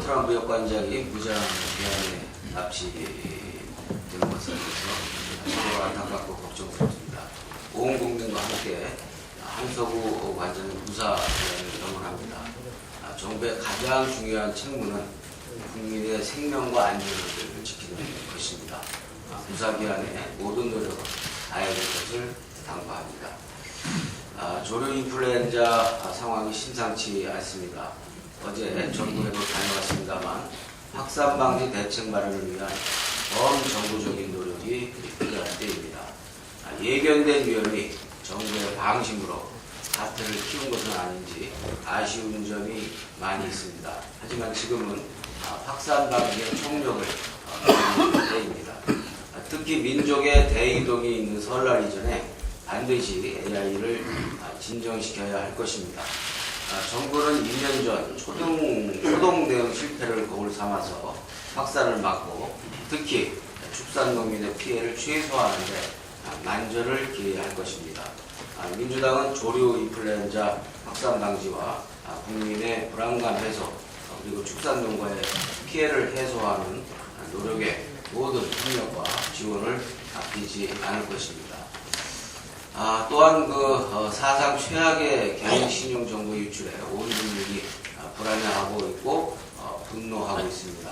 트럼프 여권장이 무장 기한에 납치된 것에 대해서 서로 안타깝고 걱정스럽습니다. 온 국민과 함께 한석우 관장의 무사 기한을 영원합니다. 정부의 가장 중요한 책무는 국민의 생명과 안전을 지키는 것입니다. 무사 기한에 모든 노력을 다해야 될 것을 당부합니다. 조류 인플루엔자 상황이 심상치 않습니다. 어제 전국에도 다녀왔습니다만 확산 방지 대책 마련을 위한 전 정부적인 노력이 필요할 때입니다. 예견된 위험이 정부의 방심으로 사태를 키운 것은 아닌지 아쉬운 점이 많이 있습니다. 하지만 지금은 확산 방지의 총력을 기울일 때입니다. 특히 민족의 대이동이 있는 설날 이전에 반드시 AI를 진정시켜야 할 것입니다. 정부는 2년 전 초동 대응 실패를 거울 삼아서 확산을 막고 특히 축산농민의 피해를 최소화하는 데 만전을 기해야 할 것입니다. 민주당은 조류 인플루엔자 확산 방지와 국민의 불안감 해소 그리고 축산농가의 피해를 해소하는 노력에 모든 협력과 지원을 아끼지 않을 것입니다. 또한 사상 최악의 개인 신용 정보 유출에 온 국민이 불안해하고 있고 분노하고 있습니다.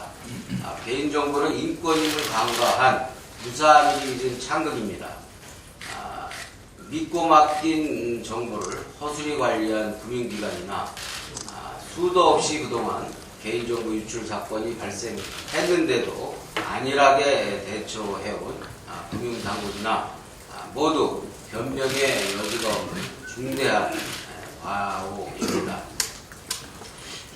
개인 정보는 인권임을 간과한 무사미진 창극입니다. 믿고 맡긴 정보를 허술히 관리한 금융기관이나 수도 없이 그동안 개인정보 유출 사건이 발생했는데도 안일하게 대처해온 금융당국이나 모두 변명의 여지가 없는 중대한 과오입니다.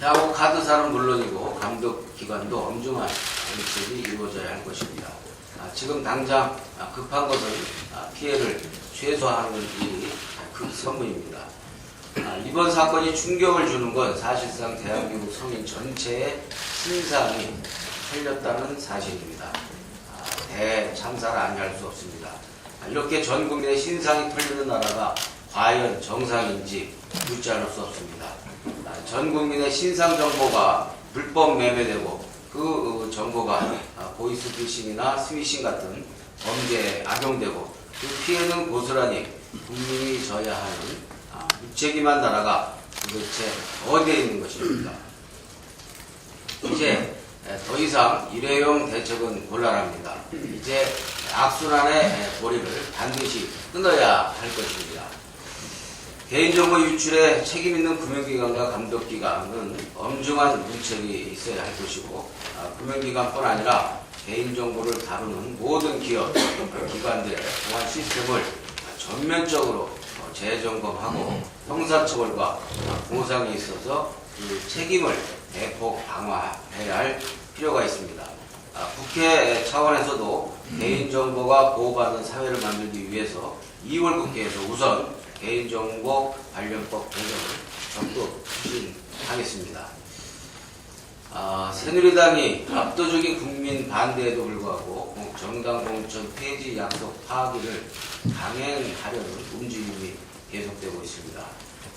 향후 카드사는 물론이고 감독기관도 엄중한 대책이 이루어져야 할 것입니다. 지금 당장 급한 것은 피해를 최소화하는 일이 급선무입니다. 이번 사건이 충격을 주는 건 사실상 대한민국 성인 전체의 신상이 털렸다는 사실입니다. 대참사를 아니할 수 없습니다. 이렇게 전 국민의 신상이 털리는 나라가 과연 정상인지 묻지 않을 수 없습니다. 전 국민의 신상 정보가 불법 매매되고 그 정보가 보이스피싱이나 스미싱 같은 범죄에 악용되고 그 피해는 고스란히 국민이 져야 하는 무책임한 나라가 도대체 어디에 있는 것입니까? 이제 더 이상 일회용 대책은 곤란합니다. 이제 악순환의 고리를 반드시 끊어야 할 것입니다. 개인정보 유출에 책임있는 금융기관과 감독기관은 엄중한 문책이 있어야 할 것이고 금융기관뿐 아니라 개인정보를 다루는 모든 기업, 기관들의 보안 시스템을 전면적으로 재점검하고 형사처벌과 보상이 있어서 그 책임을 대폭 강화해야 할 필요가 있습니다. 국회 차원에서도 개인정보가 보호받는 사회를 만들기 위해서 2월 국회에서 우선 개인정보 관련법 개정을 적극 추진하겠습니다. 새누리당이 압도적인 국민 반대에도 불구하고 정당 공천 폐지 약속 파기를 강행하려는 움직임이 계속되고 있습니다.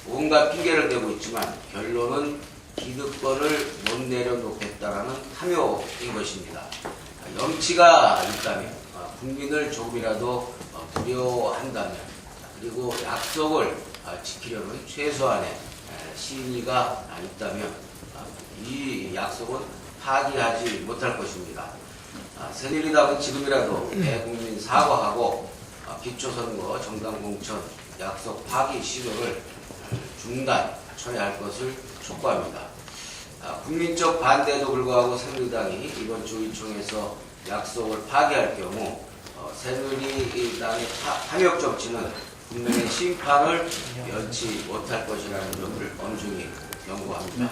온갖 핑계를 대고 있지만 결론은 기득권을 못 내려놓겠다라는 탐욕인 것입니다. 염치가 있다면 국민을 조금이라도 두려워한다면 그리고 약속을 지키려는 최소한의 신의가 있다면 이 약속은 파기하지 못할 것입니다. 새누리당은 지금이라도 대국민 사과하고 기초선거 정당공천 약속 파기 시도를 중단 처리할 것을 촉구합니다. 국민적 반대에도 불구하고 새누리당이 이번 주 의총에서 약속을 파기할 경우 새누리당의 탐욕 정치는 국민의 심판을 면치 못할 것이라는 점을 엄중히 경고합니다.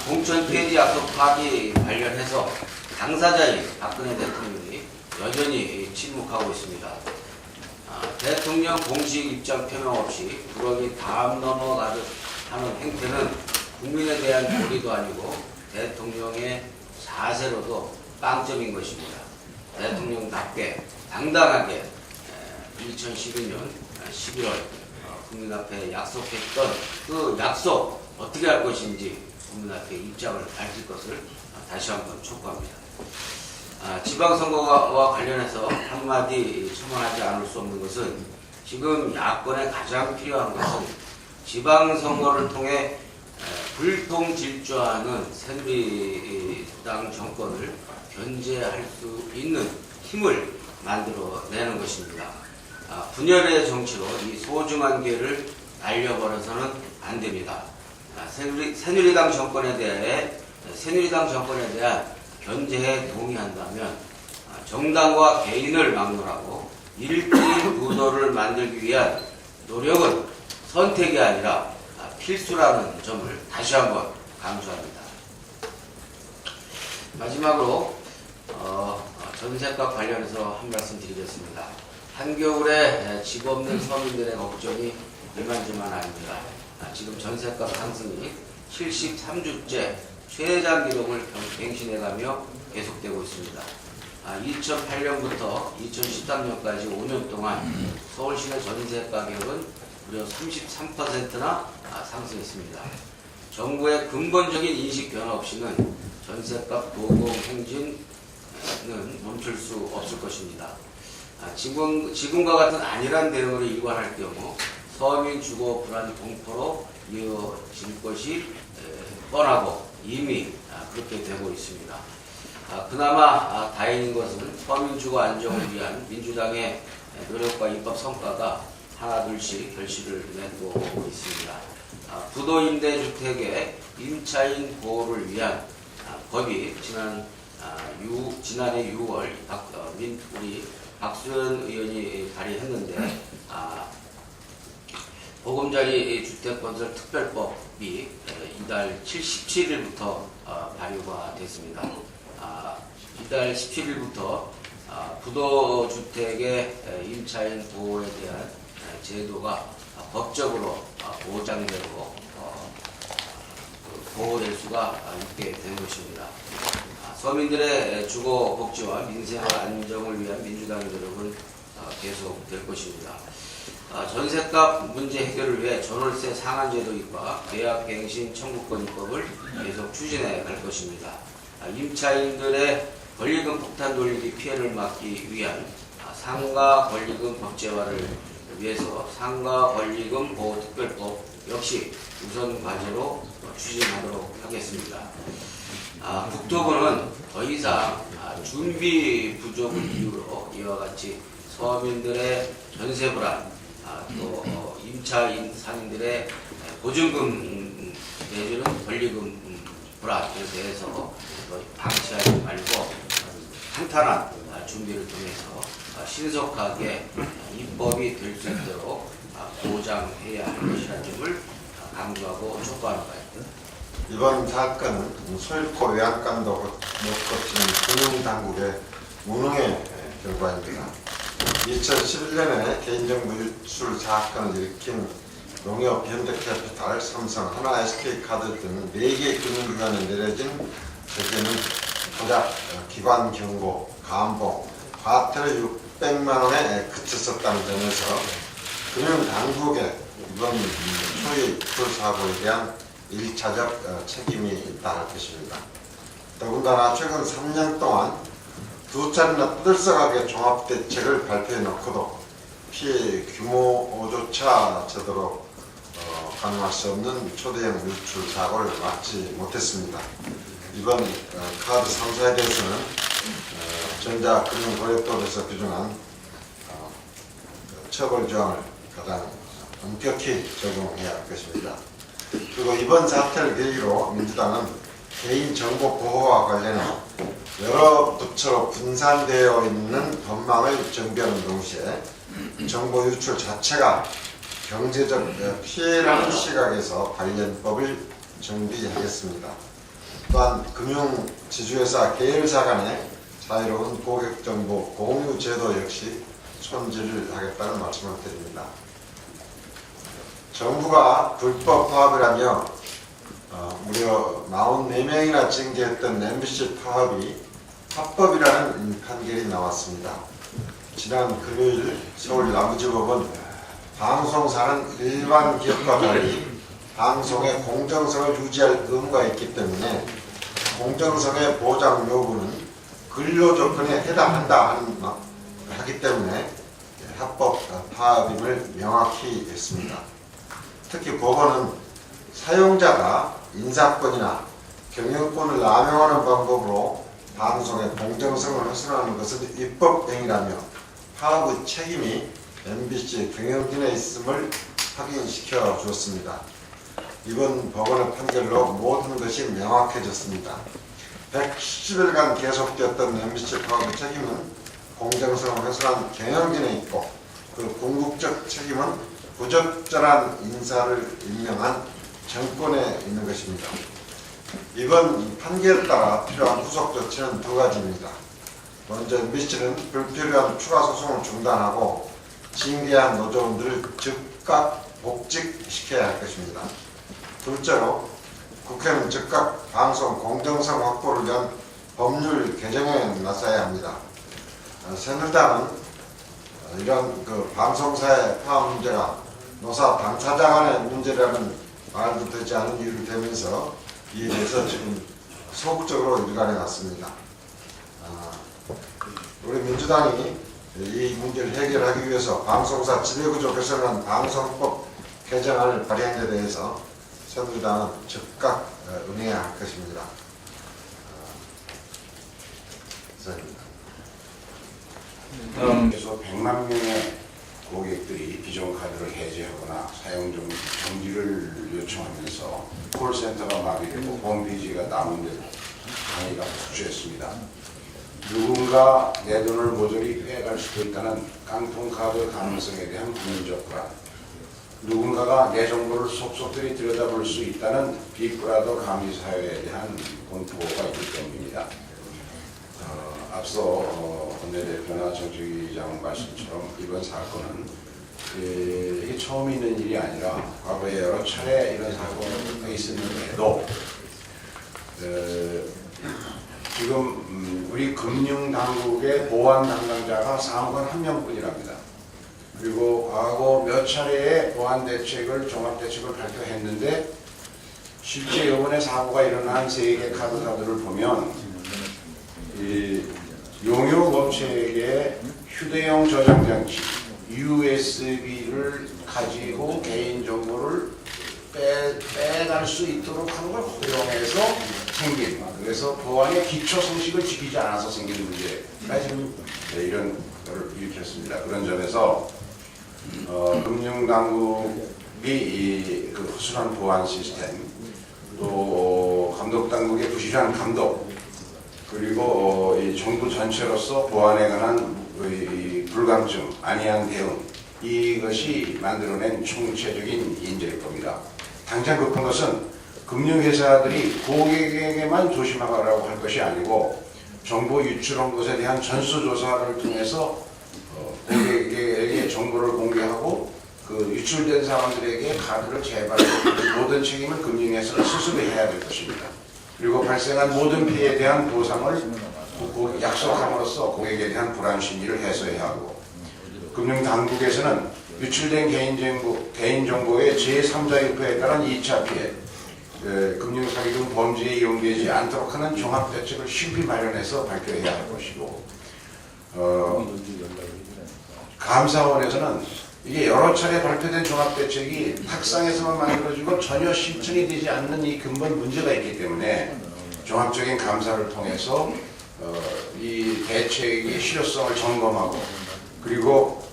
공천 폐지 약속 파기 관련해서 당사자인 박근혜 대통령이 여전히 침묵하고 있습니다. 대통령 공식 입장 표명 없이 부러기 담 넘어가듯 하는 행태는 국민에 대한 도리도 아니고 대통령의 자세로도 빵점인 것입니다. 대통령답게 당당하게 2012년 11월 국민 앞에 약속했던 그 약속 어떻게 할 것인지 국민 앞에 입장을 밝힐 것을 다시 한번 촉구합니다. 지방선거와 관련해서 한마디 첨언하지 않을 수 없는 것은 지금 야권에 가장 필요한 것은 지방선거를 통해 불통질주하는 새누리당 정권을 견제할 수 있는 힘을 만들어내는 것입니다. 분열의 정치로 이 소중한 기회를 날려버려서는 안 됩니다. 새누리당 정권에 대한 견제에 동의한다면 정당과 개인을 막론하고 일대일 구도를 만들기 위한 노력은 선택이 아니라 필수라는 점을 다시 한번 강조합니다. 마지막으로 전셋값 관련해서 한 말씀 드리겠습니다. 한겨울에 집 없는 서민들의 걱정이 이만저만 아닙니다. 지금 전셋값 상승이 73주째 최장 기록을 갱신해가며 계속되고 있습니다. 2008년부터 2013년까지 5년 동안 서울시내 전세 가격은 무려 33%나 상승했습니다. 정부의 근본적인 인식 변화 없이는 전세값 도공 행진은 멈출 수 없을 것입니다. 지금과 같은 안일한 대응을 일관할 경우 서민 주거 불안 공포로 이어질 것이 뻔하고 이미 그렇게 되고 있습니다. 그나마 다행인 것은 서민 주거 안정을 위한 민주당의 노력과 입법 성과가 하나둘씩 결실을 맺고 있습니다. 부도임대주택의 임차인 보호를 위한 법이 지난해 6월 우리 박수현 의원이 발의했는데 보금자리 주택건설 특별법이 이달 17일부터 발효가 됐습니다. 이달 17일부터 부도주택의 임차인 보호에 대한 제도가 법적으로 보장되고 보호될 수가 있게 된 것입니다. 서민들의 주거 복지와 민생 안정을 위한 민주당의 노력은 계속될 것입니다. 전셋값 문제 해결을 위해 전월세 상한제 도입과 계약갱신 청구권 입법을 계속 추진해 갈 것입니다. 임차인들의 권리금 폭탄 돌리기 피해를 막기 위한 상가 권리금 법제화를 위해서 상가 권리금 보호 특별법 역시 우선 과제로 추진하도록 하겠습니다. 국토부는 더 이상 준비 부족을 이유로 이와 같이 서민들의 전세 불안, 또 임차인 상인들의 보증금 내주는 권리금 불안에 대해서 방치하지 말고 탄탄한 준비를 통해서 신속하게 입법이 될 수 있도록 보장해야 할 것이라는 점을 강조하고 촉구하는 바입니다. 이번 사건은 소일코 외양간도 못 거치는 금융당국의 무능의 결과입니다. 2011년에 개인정보 유출 사건을 일으킨 농협, 현대캐피탈, 삼성, 하나, SK카드 등 4개 금융기관에 내려진 제재는 고작 기관 경고, 감봉, 과태료 600만 원에 그쳤었다는 점에서 금융당국의 이번 초유의 유출 사고에 대한 1차적 책임이 있다 할 것입니다. 더군다나 최근 3년 동안 두 차례나 떠들썩하게 종합대책을 발표해 놓고도 피해 규모조차 제대로 가능할 수 없는 초대형 유출 사고를 막지 못했습니다. 이번 카드 3사에 대해서는 전자금융거래법에서 규정한 처벌 조항을 가장 엄격히 적용해야 할 것입니다. 그리고 이번 사태를 계기로 민주당은 개인정보 보호와 관련해 여러 부처로 분산되어 있는 법망을 정비하는 동시에 정보 유출 자체가 경제적 피해라는 시각에서 관련법을 정비하겠습니다. 또한 금융지주회사 계열사 간의 자유로운 고객정보 공유 제도 역시 손질을 하겠다는 말씀을 드립니다. 정부가 불법 파업이라며 무려 44명이나 징계했던 MBC 파업이 합법이라는 판결이 나왔습니다. 지난 금요일 서울 남부지법은 방송사는 일반 기업과 달리 방송의 공정성을 유지할 의무가 있기 때문에 공정성의 보장 여부는 근로 조건에 해당한다 하기 때문에 합법 파업임을 명확히 했습니다. 특히 법원은 사용자가 인사권이나 경영권을 남용하는 방법으로 방송의 공정성을 훼손하는 것은 입법행위라며 파업의 책임이 MBC 경영진에 있음을 확인시켜 주었습니다. 이번 법원의 판결로 모든 것이 명확해졌습니다. 110일간 계속되었던 MBC 파업의 책임은 공정성을 훼손한 경영진에 있고 그 궁극적 책임은 부적절한 인사를 임명한 정권에 있는 것입니다. 이번 판결에 따라 필요한 후속 조치는 두 가지입니다. 먼저 MBC는 불필요한 추가 소송을 중단하고 징계한 노조원들을 즉각 복직시켜야 할 것입니다. 둘째로 국회는 즉각 방송 공정성 확보를 위한 법률 개정에 나서야 합니다. 새누리당은 이런 방송사의 파업 문제가 노사 당사자 간의 문제라는 말도 되지 않은 이유를 대면서 이에 대해서 지금 소극적으로 일관해 왔습니다. 우리 민주당이 이 문제를 해결하기 위해서 방송사 지배구조 개선한 방송법 개정안을 발의한 데 대해서 새누리당은 즉각 응해야 할 것입니다. 그래서 100만 명의 고객들이 기존 카드를 해지하거나 사용 정지를 요청하면서 콜센터가 마비되고 홈페이지가 다운되고 강의가 폭주했습니다. 누군가 내 돈을 모조리 빼갈 수도 있다는 깡통카드 가능성에 대한 국민적 불안, 누군가가 내 정보를 속속들이 들여다볼 수 있다는 빅브라더 감시사회에 대한 공포가 있기 때문입니다. 앞서 원내대표나 정책위장 말씀처럼 이번 사건은 이게 처음 있는 일이 아니라 과거에 여러 차례 이런 사고가 있었는데도 지금 우리 금융당국의 보안 담당자가 사무관 1명뿐이랍니다. 그리고 과거 몇 차례의 보안 대책을 종합대책을 발표했는데 실제 이번에 사고가 일어난 3개 카드사들을 보면 이 용역업체에게 휴대용 저장장치 USB를 가지고 개인정보를 빼갈 수 있도록 하는 걸 허용해서 생긴, 그래서 보안의 기초 상식을 지키지 않아서 생긴 문제가 지금 이런 걸 일으켰습니다. 그런 점에서 금융당국이 그 허술한 보안 시스템, 또 감독당국의 부실한 감독, 그리고 이 정부 전체로서 보안에 관한 불감증, 안이한 대응, 이것이 만들어낸 총체적인 인재일 겁니다. 당장 급한 것은 금융회사들이 고객에게만 조심하라고 할 것이 아니고 정보 유출한 것에 대한 전수조사를 통해서 고객에게 정보를 공개하고 그 유출된 사람들에게 카드를 재발하는 모든 책임을 금융회사가 스스로 해야 될 것입니다. 그리고 발생한 모든 피해에 대한 보상을 약속함으로써 고객에 대한 불안 심리를 해소해야 하고, 금융당국에서는 유출된 개인정보의 제3자 유포에 따른 2차 피해, 금융사기 등 범죄에 이용되지 않도록 하는 종합대책을 실히 마련해서 발표해야 할 것이고, 감사원에서는 이게 여러 차례 발표된 종합대책이 탁상에서만 만들어지고 전혀 실천이 되지 않는 이 근본 문제가 있기 때문에 종합적인 감사를 통해서 이 대책의 실효성을 점검하고, 그리고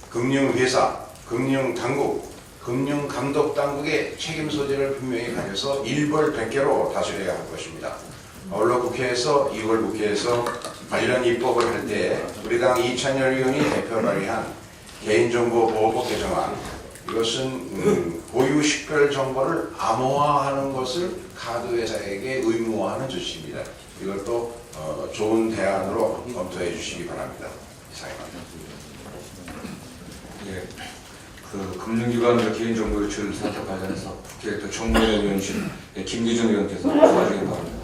금융회사, 금융당국, 금융감독당국의 책임 소재를 분명히 가져서 일벌백계로 다스려야 할 것입니다. 원로 국회에서 2월 국회에서 관련 입법을 할 때 우리 당 이찬열 의원이 대표 발의한 개인정보보호법 개정안, 이것은 고유 식별 정보를 암호화하는 것을 카드회사에게 의무화하는 조치입니다. 이것도 좋은 대안으로 검토해 주시기 바랍니다. 이상입니다. 예, 그 금융기관의 개인정보 유출 사태 관련해서 국회 또 정무위원 의원실 김기준 의원께서 도와주기 바랍니다.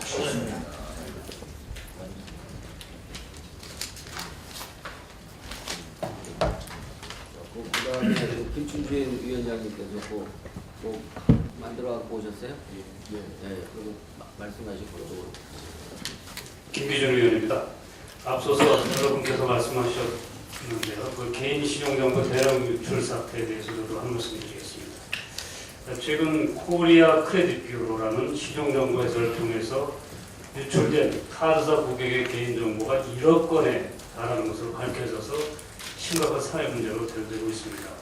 그다음에 김춘진 위원장님께서 뭐 만들어 갖고 오셨어요? 네. 그리고 말씀하시고. 김기준 의원입니다. 앞서서 여러분께서 말씀하셨는데요. 그 개인 신용정보 대량 유출 사태에 대해서 저도 한 말씀 드리겠습니다. 최근 코리아 크레딧 뷰로라는 신용정보 회사를 통해서 유출된 카드사 고객의 개인정보가 1억 건에 달하는 것으로 밝혀져서 심각한 사회 문제로 대두되고 있습니다.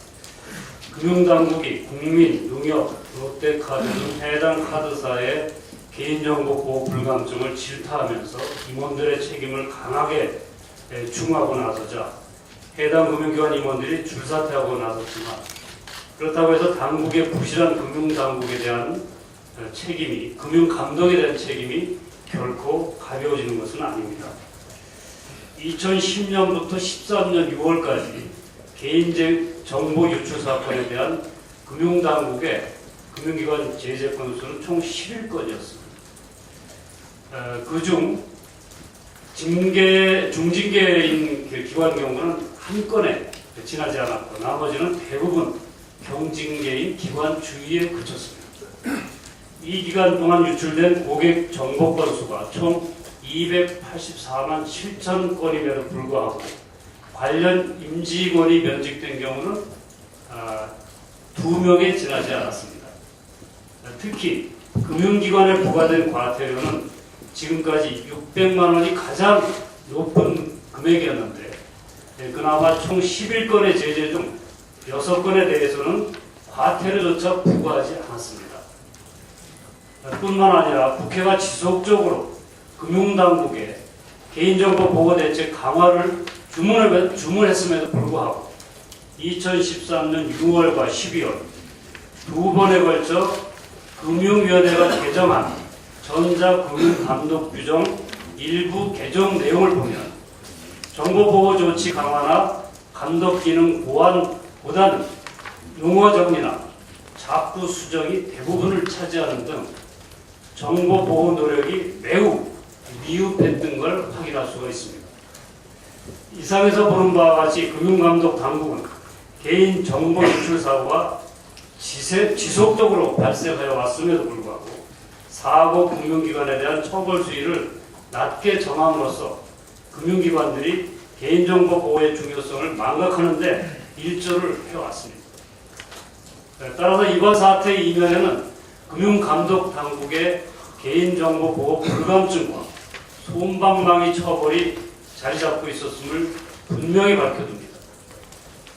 금융당국이 국민, 농협, 롯데카드 등 해당 카드사의 개인정보 보호 불감증을 질타하면서 임원들의 책임을 강하게 충하고 나서자 해당 금융기관 임원들이 줄사퇴하고 나섰지만, 그렇다고 해서 당국의 부실한 금융당국에 대한 책임이, 금융감독에 대한 책임이 결코 가벼워지는 것은 아닙니다. 2010년부터 13년 6월까지 개인정보 유출 사건에 대한 금융당국의 금융기관 제재 건수는 총 11건이었습니다. 그중 중징계인 기관 경우는 한 건에 지나지 않았고, 나머지는 대부분 경징계인 기관 주의에 그쳤습니다. 이 기간 동안 유출된 고객 정보 건수가 총 284만 7천 건임에도 불구하고 관련 임직원이 면직된 경우는 2명에 지나지 않았습니다. 특히 금융기관에 부과된 과태료는 지금까지 600만 원이 가장 높은 금액이었는데, 그나마 총 11건의 제재 중 6건에 대해서는 과태료조차 부과하지 않았습니다. 뿐만 아니라 국회가 지속적으로 금융당국의 개인정보 보호 대책 강화를 주문했음에도 불구하고 2013년 6월과 12월 두 번에 걸쳐 금융위원회가 개정한 전자금융감독규정 일부 개정 내용을 보면 정보보호 조치 강화나 감독기능 보완보다는 용어 정리나 자꾸 수정이 대부분을 차지하는 등 정보보호 노력이 매우 미흡했던 걸 확인할 수가 있습니다. 이상에서 보는 바와 같이 금융감독 당국은 개인 정보 유출 사고가 지속적으로 발생하여 왔음에도 불구하고 사고 금융기관에 대한 처벌 수위를 낮게 정함으로써 금융기관들이 개인정보 보호의 중요성을 망각하는 데 일조를 해왔습니다. 따라서 이번 사태의 이면에는 금융감독 당국의 개인정보 보호 불감증과 솜방망이 처벌이 자리 잡고 있었음을 분명히 밝혀둡니다.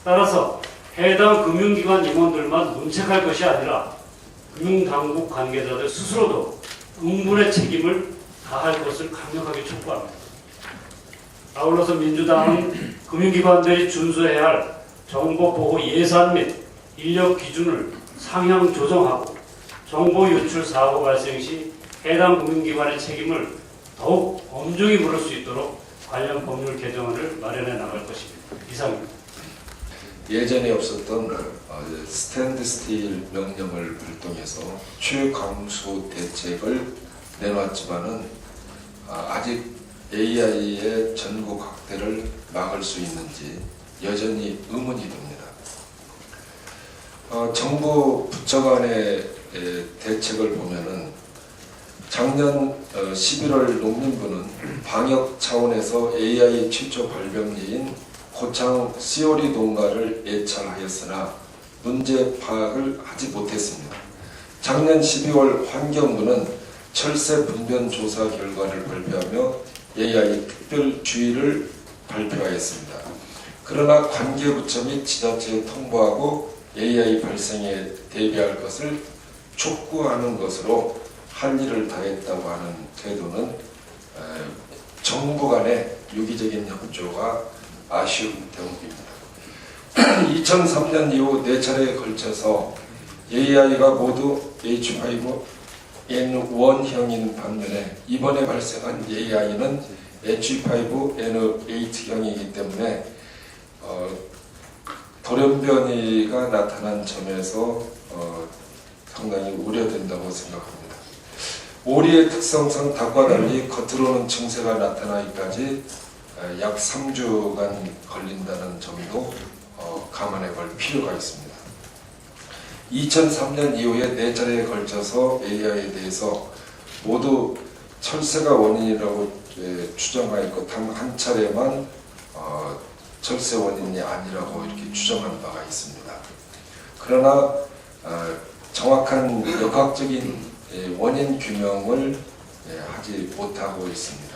따라서 해당 금융기관 임원들만 문책할 것이 아니라 금융당국 관계자들 스스로도 응분의 책임을 다할 것을 강력하게 촉구합니다. 아울러서 민주당은 금융기관들이 준수해야 할 정보보호 예산 및 인력 기준을 상향 조정하고 정보 유출 사고 발생 시 해당 금융기관의 책임을 더욱 엄중히 물을 수 있도록 관련 법률 개정안을 마련해 나갈 것입니다. 이상입니다. 예전에 없었던 스탠드 스틸 명령을 발동해서 최강수 대책을 내놨지만은 아직 AI의 전국 확대를 막을 수 있는지 여전히 의문이 듭니다. 정부 부처 간의 대책을 보면은 작년 11월 농림부는 방역 차원에서 AI 최초 발병지인 고창 시오리 농가를 예찰하였으나 문제 파악을 하지 못했습니다. 작년 12월 환경부는 철새 분변 조사 결과를 발표하며 AI 특별 주의를 발표하였습니다. 그러나 관계부처 및 지자체에 통보하고 AI 발생에 대비할 것을 촉구하는 것으로 할 일을 다했다고 하는 태도는 정부 간의 유기적인 협조가 아쉬운 대목입니다. 2003년 이후 4차례에 걸쳐서 AI가 모두 H5N1형인 반면에 이번에 발생한 AI는 H5N8형이기 때문에 돌연변이가 나타난 점에서 상당히 우려된다고 생각합니다. 오리의 특성상 닭과 달리 겉으로는 증세가 나타나기까지 약 3주간 걸린다는 점도 감안해 볼 필요가 있습니다. 2003년 이후에 4차례에 걸쳐서 AI에 대해서 모두 철새가 원인이라고 추정하였고 단 한 차례만 철새 원인이 아니라고 이렇게 추정한 바가 있습니다. 그러나 정확한 역학적인 원인 규명을 하지 못하고 있습니다.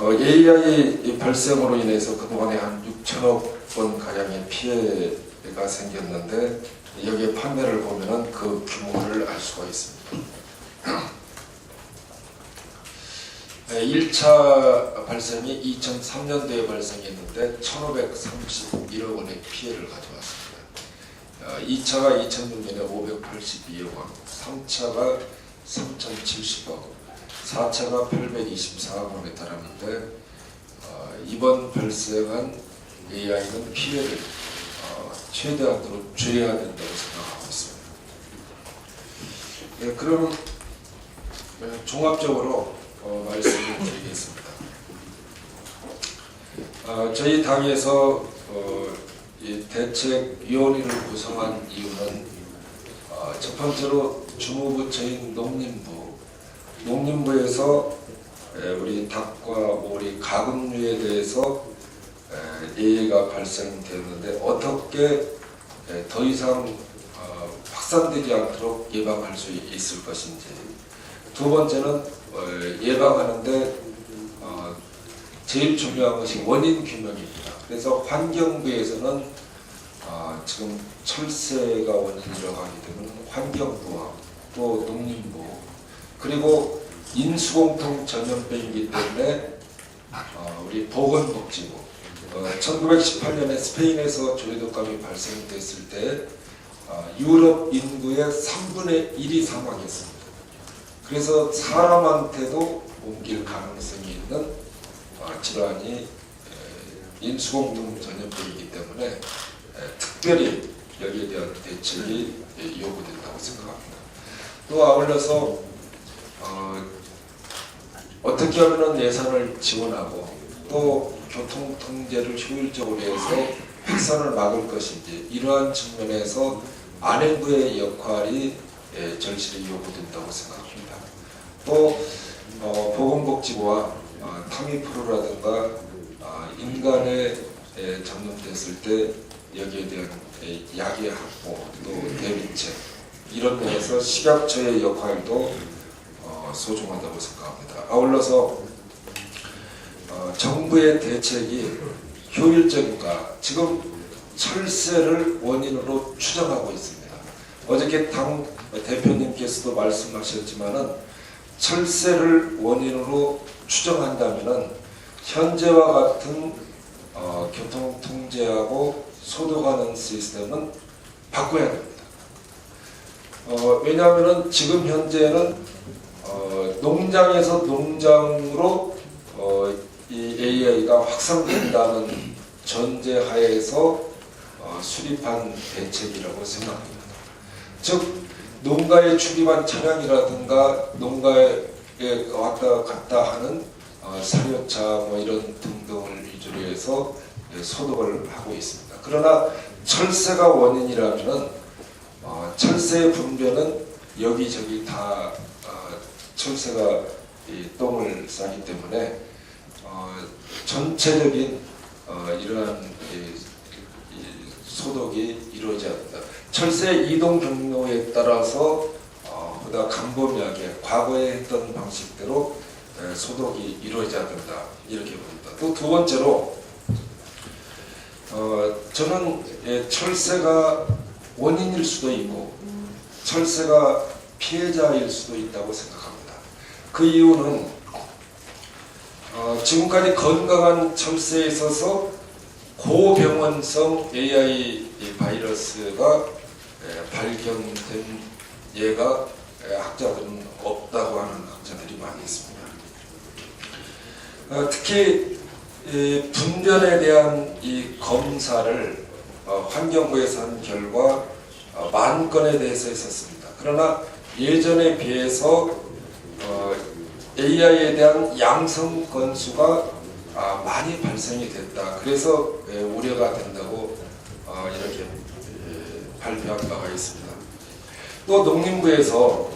AI 발생으로 인해서 그동안에 한 6천억 원 가량의 피해가 생겼는데 여기에 판매를 보면은 그 규모를 알 수가 있습니다. 1차 발생이 2003년도에 발생했는데 1,531억 원의 피해를 가져왔습니다. 2차가 2006년에 582억 원, 3차가 3,070억, 4차가 824억 원에 달하는데 이번 발생한 AI는 피해를 최대한으로 줄여야 된다고 생각하고 있습니다. 그럼 종합적으로 말씀을 드리겠습니다. 저희 당에서 이 대책위원회를 구성한 이유는 첫 번째로 주무부처인 농림부에서 우리 닭과 오리, 가금류에 대해서 AI가 발생되었는데 어떻게 더 이상 확산되지 않도록 예방할 수 있을 것인지, 두 번째는 예방하는데 제일 중요한 것이 원인 규명입니다. 그래서 환경부에서는 지금 철새가 원인이라고 하게 되면 환경부와 또 농림부, 그리고 인수공통 전염병이기 때문에 우리 보건복지부, 1918년에 스페인에서 조류독감이 발생됐을 때 유럽 인구의 3분의 1이 사망했습니다. 그래서 사람한테도 옮길 가능성이 있는 질환이 인수공통 전염병이기 때문에 특별히 여기에 대한 대책이 요구된다고 생각합니다. 또 아울러서 어떻게 하면 예산을 지원하고 또 교통 통제를 효율적으로 해서 확산을 막을 것인지, 이러한 측면에서 안행부의 역할이 절실히 요구된다고 생각합니다. 또 보건복지부와 타미프루라든가 인간에 전염됐을 때 여기에 대한 약의 확보, 또 대비책, 이런 면에서 식약처의 역할도 소중하다고 생각합니다. 아울러서 정부의 대책이 효율적인가, 지금 철새를 원인으로 추정하고 있습니다. 어저께 당 대표님께서도 말씀하셨지만은 철새를 원인으로 추정한다면은 현재와 같은 교통 통제하고 소독하는 시스템은 바꿔야 됩니다. 왜냐하면은 지금 현재는 농장에서 농장으로 이 AI가 확산된다는 전제하에서 수립한 대책이라고 생각합니다. 즉 농가에 출입한 차량이라든가 농가에 왔다 갔다 하는 사료차 뭐 이런 등등을 위주로 해서 소독을 하고 있습니다. 그러나 철새가 원인이라면은 철새의 분변은 여기저기 다 철새가 똥을 싸기 때문에 전체적인 이러한 소독이 이루어져야 합니다. 철새 이동 경로에 따라서 보다 광범위하게 과거에 했던 방식대로 소독이 이루어져야 된다, 이렇게 봅니다. 또 두 번째로 저는 철새가 원인일 수도 있고 철새가 피해자일 수도 있다고 생각합니다. 그 이유는 지금까지 건강한 철새에 있어서 고병원성 AI 바이러스가 발견된 예가 학자들은 없다고 하는 학자들이 많이 있습니다. 특히 분변에 대한 이 검사를 환경부에서 한 결과 10,000건에 대해서 했었습니다. 그러나 예전에 비해서 AI에 대한 양성 건수가 많이 발생이 됐다. 그래서 우려가 된다고 이렇게 발표한 바가 있습니다. 또 농림부에서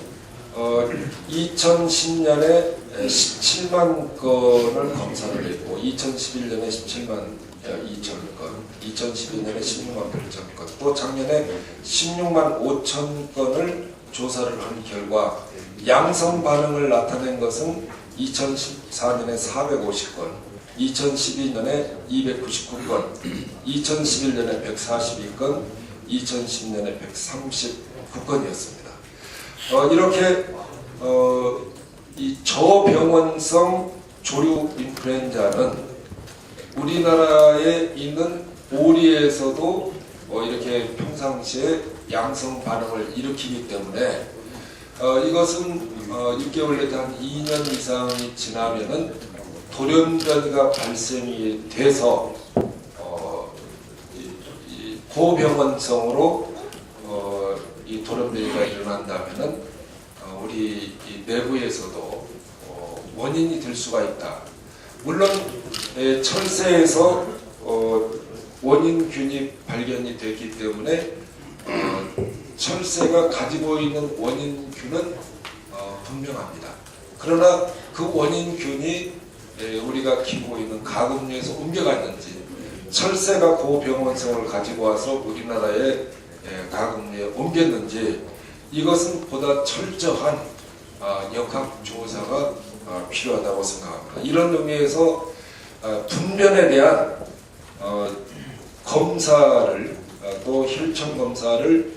2010년에 17만 건을 검사를 했고 2011년에 17만 2천 건, 2012년에 16만 8천 건, 또 작년에 16만 5천 건을 조사를 한 결과 양성 반응을 나타낸 것은 2014년에 450건, 2012년에 299건, 2011년에 142건, 2010년에 139건이었습니다. 이렇게 이 저병원성 조류 인플루엔자는 우리나라에 있는 오리에서도 이렇게 평상시에 양성 반응을 일으키기 때문에 이것은 6개월 내지 한 2년 이상이 지나면은 돌연변이가 발생이 돼서 이 고병원성으로 이 돌연변이가 일어난다면은 우리 이 내부에서도 원인이 될 수가 있다. 물론 철새에서 원인균이 발견이 됐기 때문에 철새가 가지고 있는 원인균은 분명합니다. 그러나 그 원인균이 우리가 키우고 있는 가금류에서 옮겨갔는지, 철새가 고병원성을 가지고 와서 우리나라의 가금류에 옮겼는지, 이것은 보다 철저한 역학조사가 필요하다고 생각합니다. 이런 의미에서 분변에 대한 검사를 또 혈청 검사를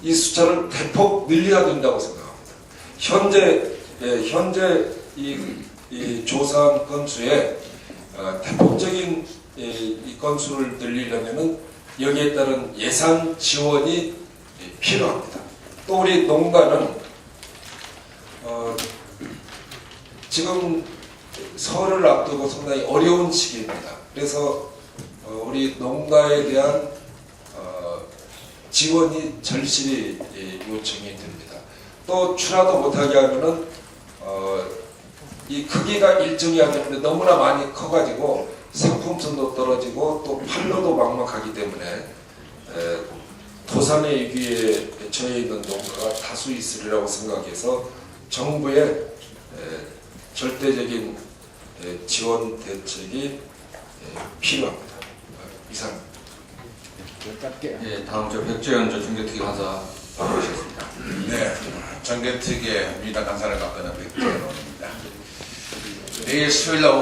이 숫자를 대폭 늘려야 된다고 생각합니다. 현재 이 조사한 건수에 대폭적인 이 건수를 늘리려면은 여기에 따른 예산 지원이 필요합니다. 또 우리 농가는 지금 설을 앞두고 상당히 어려운 시기입니다. 그래서 우리 농가에 대한 지원이 절실히 요청이 됩니다. 또 출하도 못하게 하면은 이 크기가 일정이 안 되는데 너무나 많이 커가지고 상품성도 떨어지고 또 판로도 막막하기 때문에 도산의 위기에 처해 있는 농가가 다수 있으리라고 생각해서 정부의 절대적인 지원 대책이 필요합니다. 이상. 예, 다음 백재현 정개특위 간사 발언하시겠습니다. 네, 정개특위의 민주당 간사를 맡는 백재현입니다. 내일 수요일날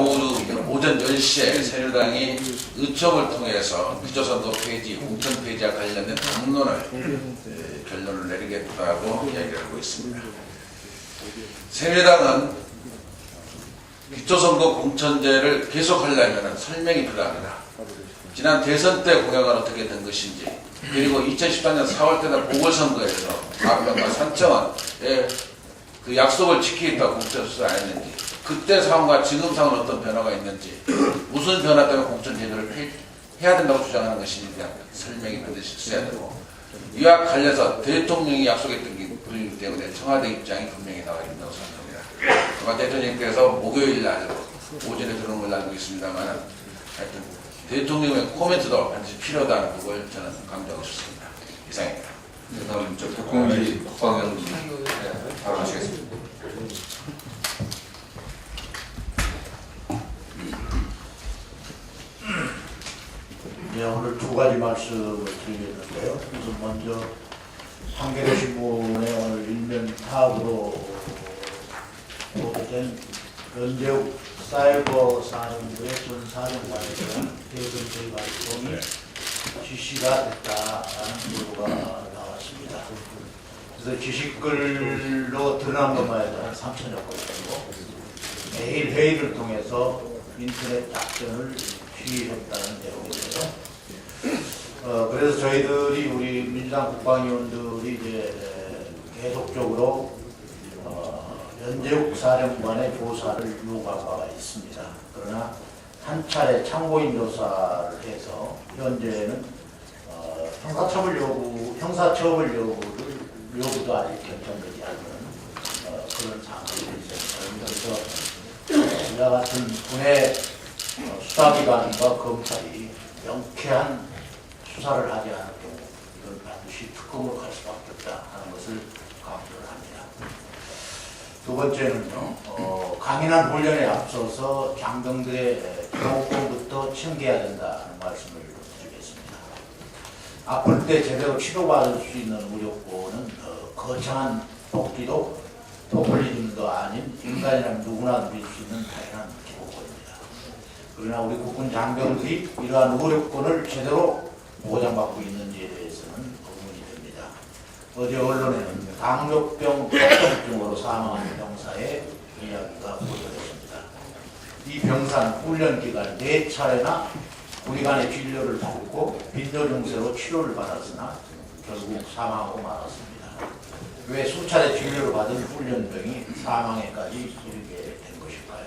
오전 10시에 새누리당이 의총을 통해서 기초선거 폐지, 공천 폐지와 관련된 결론을 내리겠다고 이야기를 하고 있습니다. 새누리당은 기초선거 공천제를 계속하려면 설명이 필요합니다. 지난 대선 때 공약은 어떻게 된 것인지, 그리고 2014년 4월 때는 보궐선거에서 가평과 산청원의 그 약속을 지키겠다고 공천수사 안 했는지, 그때 상황과 지금 상황은 어떤 변화가 있는지, 무슨 변화 때문에 공천 제도를 해야 된다고 주장하는 것인지에 대한 설명이 반드시 있어야 되고, 이와 관련해서 대통령이 약속했던 게 분이기 때문에 청와대 입장이 분명히 나와 있다고 생각합니다. 아마 대통령께서 목요일 날 오전에 들어온 걸로 알고 있습니다만, 하여튼 대통령의 코멘트도 반드시 필요하다는 그걸 저는 강조하고 싶습니다. 이상입니다. 네, 다음 백공기 국방위원님 발언하시겠습니다. 네, 오늘 두 가지 말씀을 드리겠는데요. 우선 먼저 한겨레신문의 오늘 일면 탑으로 보도된 연재욱 사이버 사령부의 전 사령관에 대한 대선 결과 활동이 지시가 됐다는 보도가 나왔습니다. 그래서 지시글로 드러난 것만 해도 한 3천여 건이고, 매일 회의를 통해서 인터넷 작전을 시했다는 내용인데요. 그래서 저희들이 우리 민주당 국방위원들이 이제 계속적으로 연재욱 사령관의 조사를 요구한 바가 있습니다. 그러나 한 차례 참고인 조사를 해서 현재는 형사처벌 요구도 아직 결정되지 않는 그런 상황이 있습니다. 그래서 이와 같은 군의 수사기관과 검찰이 명쾌한 수사를 하지 않을 경우 이건 반드시 반드시 특검으로 갈 수밖에 없다 하는 것을 강조를 합니다. 두 번째는요, 강인한 훈련에 앞서서 장병들의 교육권부터 챙겨야 된다는 말씀을 드리겠습니다. 아플 때 제대로 치료받을 수 있는 무력권은 거창한 도끼도 포퓰리즘도 아닌 인간이라면 누구나 누릴 수 있는 당연한 기본권입니다. 그러나 우리 국군 장병들이 이러한 무력권을 제대로 보장받고 있는지에 대해서는 의문이 듭니다. 어제 언론에는 당뇨병 합병증으로 사망한 병사의 이야기가 보도됐습니다. 이 병사는 훈련 기간 4차례나 구리간의 진료를 받고 빈도 증세로 치료를 받았으나 결국 사망하고 말았습니다. 왜 수차례 진료를 받은 훈련병이 사망에까지 이르게 된 것일까요?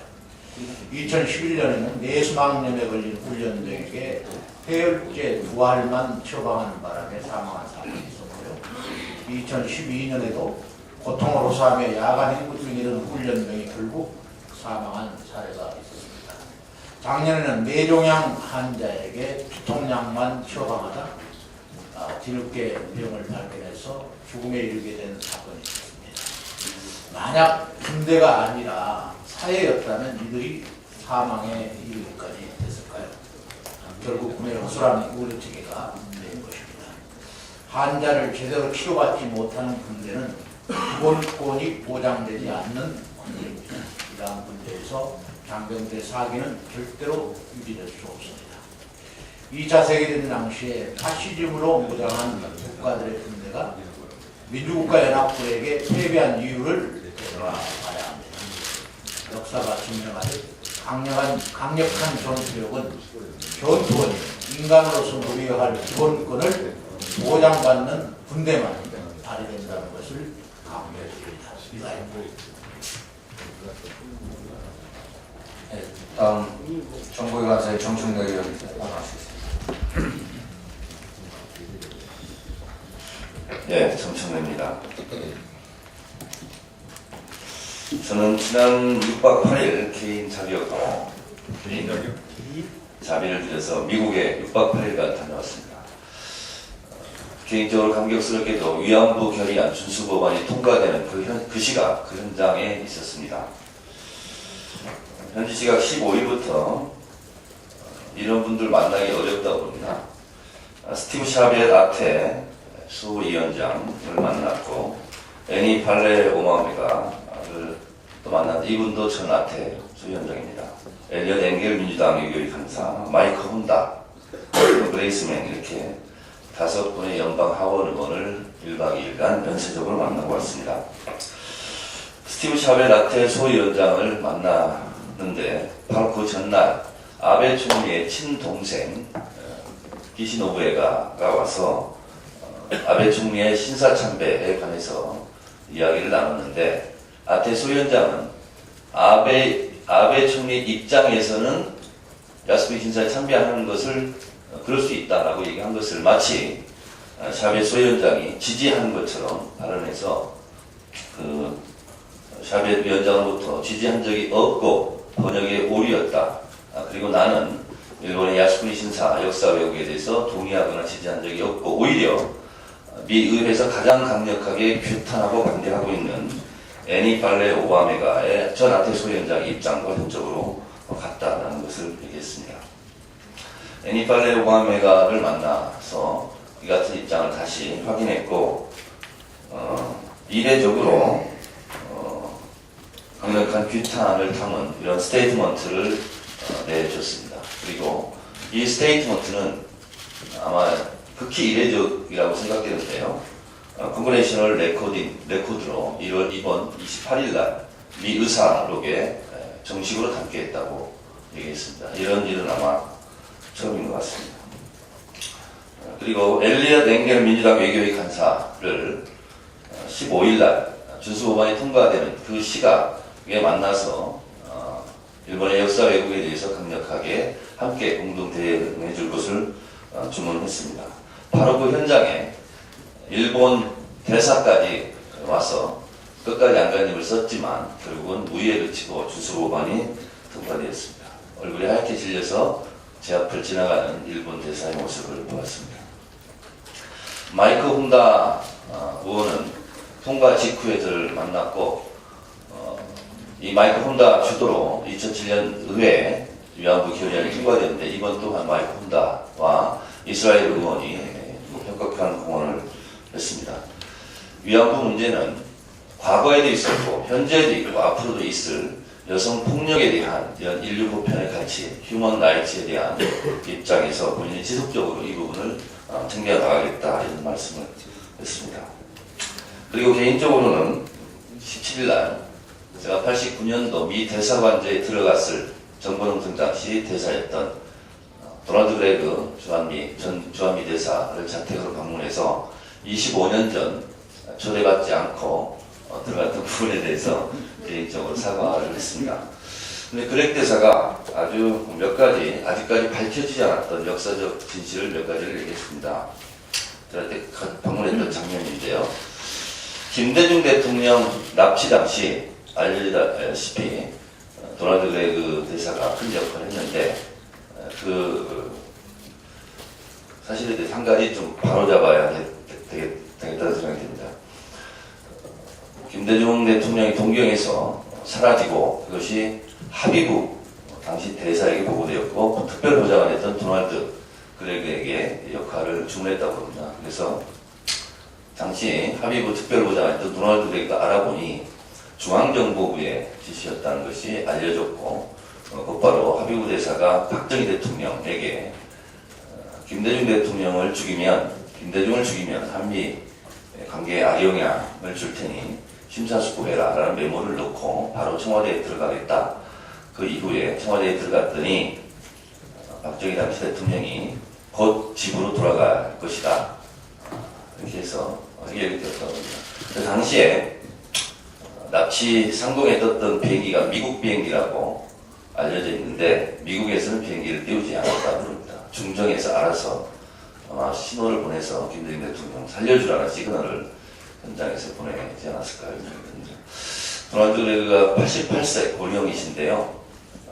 2011년에는 뇌수막염에 걸린 훈련병에게 해열제 2알만 처방하는 바람에 사망한 사람이 있었고요. 2012년에도 고통을 호소하며 야간 행군 중이던 훈련병이 결국 사망한 사례가 있었습니다. 작년에는 뇌종양 환자에게 피통약만 처방하다 뒤늦게 병을 발견해서 죽음에 이르게 된 사건이 있었습니다. 만약 군대가 아니라 사회였다면 이들이 사망에 이르기까지 됐을까요? 결국 군의 허술한 우려체계가 된 것입니다. 환자를 제대로 치료받지 못하는 군대는 기본권이 보장되지 않는 군대입니다. 이러한 군대에서 장병들의 사기는 절대로 유지될 수 없습니다. 2차 세계대전 당시에 파시즘으로 무장한 국가들의 군대가 민주국가연합군에게 패배한 이유를 되돌아봐야 합니다. 역사가 증명하듯 강력한 전투력은 전투원이 인간으로서 누려야 할 기본권을 보장받는 군대만 발휘된다는 것을 강조해드립니다. 이상입니다. 네, 다음 정보기관사의 정충래 의원 말씀하시겠습니다. 네, 정청래입니다. 저는 지난 6박 8일 개인 자비를 들여서 미국에 6박 8일간 다녀왔습니다. 개인적으로 감격스럽게도 위안부 결의안 준수법안이 통과되는 그 시각, 그 현장에 있었습니다. 현지 시각 15일부터 이런 분들 만나기 어렵다고 봅니다. 스티브 샤벳 아테 수위원장을 만났고 애니 팔레 오마메가를 또 만났는데 이분도 전 아테 수위원장입니다. 엘리엇 엥겔 민주당 외교위 간사, 마이크 혼다, 그레이스맨 이렇게 5분의 연방 하원 의원을 1박 2일간 연쇄적으로 만나고 왔습니다. 스티브 샤벳 아테 소위원장을 만났는데 바로 그 전날 아베 총리의 친동생 기시노부에가 와서 아베 총리의 신사참배에 관해서 이야기를 나눴는데 아테 소위원장은 아베 총리 입장에서는 야스쿠니 신사에 참배하는 것을 그럴 수 있다라고 얘기한 것을 마치 샤벳 소위원장이 지지하는 것처럼 발언해서 그 샤벳 위원장으로부터 지지한 적이 없고 번역의 오류였다. 그리고 나는 일본의 야스쿠니 신사 역사 왜곡에 대해서 동의하거나 지지한 적이 없고 오히려 미 의회에서 가장 강력하게 규탄하고 반대하고 있는 애니 팔레 오바메가의 전 아테 소위원장의 입장과 전적으로 같다라는 것을 얘기했습니다. 애니 팔레 오바메가를 만나서 이 같은 입장을 다시 확인했고 이례적으로 강력한 규탄을 담은 이런 스테이트먼트를 내줬습니다. 그리고 이 스테이트먼트는 아마 극히 이례적이라고 생각되는데요. 컨그레이셔널 레코드로 이번 28일 날 미 의사록에 정식으로 담겠다고 얘기했습니다. 이런 일은 아마 처음인 것 같습니다. 그리고 엘리엇 엥겔 민주당 외교위 간사를 15일 날 준수법안이 통과되는 그 시각에 만나서 일본의 역사 왜곡에 대해서 강력하게 함께 공동 대응해 줄 것을 주문했습니다. 바로 그 현장에 일본 대사까지 와서 끝까지 안간힘을 썼지만 결국은 무위에 그치고 준수법안이 통과되었습니다. 얼굴이 하얗게 질려서 제 앞을 지나가는 일본 대사의 모습을 보았습니다. 마이크 혼다 의원은 통과 직후에 저를 만났고 이 마이크 혼다 주도로 2007년 의회 위안부 결의안이 통과되었는데 이번 또한 마이크 혼다와 이스라엘 의원이 혁혁한 공헌을 했습니다. 위안부 문제는 과거에도 있었고 현재도 있고 앞으로도 있을 여성 폭력에 대한 이런 인류 보편의 가치, 휴먼 라이츠에 대한 입장에서 본인이 지속적으로 이 부분을 챙겨 나가겠다 이런 말씀을 했습니다. 그리고 개인적으로는 17일 날 제가 89년도 미 대사관제에 들어갔을 정권홍 당시 대사였던 도널드 그레그 전 주한미 대사를 자택으로 방문해서 25년 전 초대받지 않고 들어갔던 부분에 대해서 개인적으로 사과를 했습니다. 근데 그렉 대사가 아주 몇 가지 아직까지 밝혀지지 않았던 역사적 진실을 몇 가지를 얘기했습니다. 제가 그때 방문했던 장면인데요. 김대중 대통령 납치 당시 알려지다시피 도널드 그레그 대사가 큰 역할을 했는데 사실에 대해서 한 가지 좀 바로잡아야 되겠다는 생각이 듭니다. 김대중 대통령이 동경에서 사라지고 그것이 하비부 당시 대사에게 보고되었고 특별보좌관 했던 도널드 그레그에게 역할을 주문했다고 합니다. 그래서 당시 하비부 특별보좌관 했던 도널드 그레그가 알아보니 중앙정보부의 지시였다는 것이 알려졌고 곧바로 하비부 대사가 박정희 대통령에게 김대중을 죽이면 한미 관계에 악영향을 줄 테니 심사숙고해라 라는 메모를 넣고 바로 청와대에 들어가겠다. 그 이후에 청와대에 들어갔더니 박정희 당시 대통령이 곧 집으로 돌아갈 것이다. 이렇게 해서 얘기를 드렸다고 합니다. 그 당시에 납치 상공에 떴던 비행기가 미국 비행기라고 알려져 있는데 미국에서는 비행기를 띄우지 않았다고 합니다. 중정에서 알아서 아마 신호를 보내서 김대중 대통령 살려주라는 시그널을 현장에서 보내지 않았을까 생각합니다. 도널드 그레그가 88세 고령이신데요.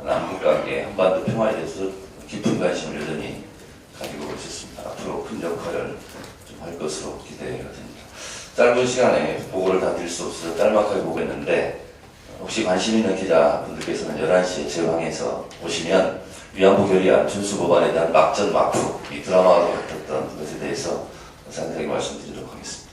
남북관계, 한반도 평화에 대해서 깊은 관심을 여전히 가지고 계셨습니다. 앞으로 큰 역할을 좀 할 것으로 기대가 됩니다. 짧은 시간에 보고를 다 드릴 수 없어서 짤막하게 보겠는데 혹시 관심 있는 기자분들께서는 11시에 제방에서 오시면 위안부 결의안 준수 법안에 대한 막전 막후 이 드라마로 같았던 것에 대해서 상세하게 말씀드리도록 하겠습니다.